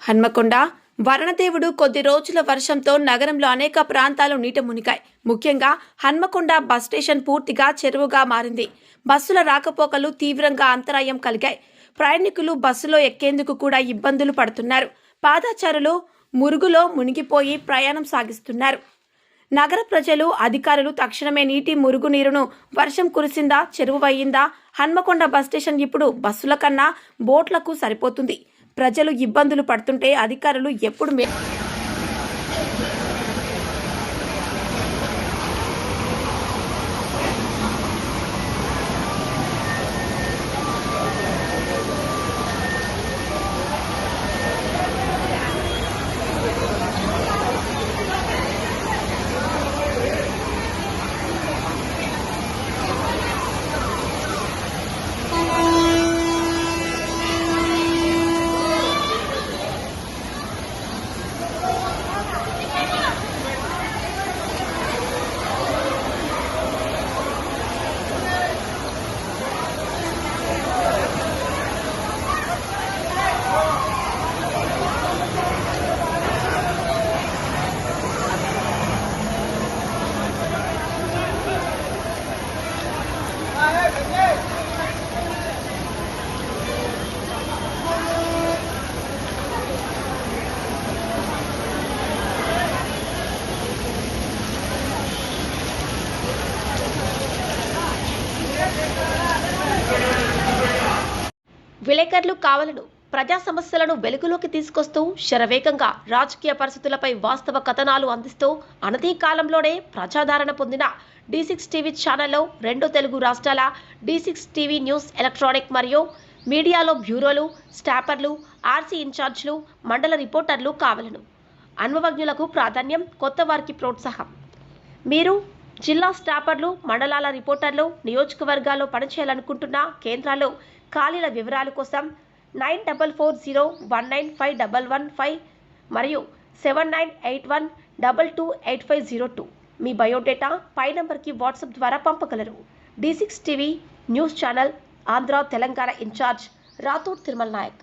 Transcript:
హన్మకొండ వరుణదేవుడు కొద్ది రోజుల వర్షంతో నగరంలో అనేక ప్రాంతాలు నీట మునిగాయి. ముఖ్యంగా హన్మకొండ బస్ స్టేషన్ పూర్తిగా చెరువుగా మారింది. బస్సుల రాకపోకలు తీవ్రంగా అంతరాయం కలిగాయి. ప్రయాణికులు బస్సులో ఎక్కేందుకు కూడా ఇబ్బందులు పడుతున్నారు. పాదచారులు మురుగులో మునిగిపోయి ప్రయాణం సాగిస్తున్నారు. నగర ప్రజలు, అధికారులు తక్షణమే నీటి మురుగునీరును వర్షం కురిసిందా, చెరువు అయ్యిందా? హన్మకొండ బస్ స్టేషన్ ఇప్పుడు బస్సుల కన్నా బోట్లకు సరిపోతుంది. ప్రజలు ఇబ్బందులు పడుతుంటే అధికారులు ఎప్పుడు విలేకరులు కావాలను ప్రజా సమస్యలను వెలుగులోకి తీసుకొస్తూ శరవేగంగా రాజకీయ పరిస్థితులపై వాస్తవ కథనాలు అందిస్తూ అనతి కాలంలోనే ప్రజాదరణ పొందిన D6 టీవీ ఛానల్లో 2 తెలుగు రాష్ట్రాల D6 టీవీ న్యూస్ ఎలక్ట్రానిక్ మరియు మీడియాలో బ్యూరోలు, స్టాపర్లు, ఆర్సీ ఇన్ఛార్జ్లు, మండల రిపోర్టర్లు కావాలను. అనుభవజ్ఞులకు ప్రాధాన్యం, కొత్త వారికి ప్రోత్సాహం. మీరు జిల్లా స్టాపర్లు, మండలాల రిపోర్టర్లు, నియోజకవర్గాల్లో పనిచేయాలనుకుంటున్న కేంద్రాల్లో ఖాళీల వివరాల కోసం 9440195115 మరియు 7981228502 మీ బయోడేటా పై నంబర్కి వాట్సాప్ ద్వారా పంపగలరు. D6 TV news channel Andhra Telangana incharge Rathod Tirumala Naik.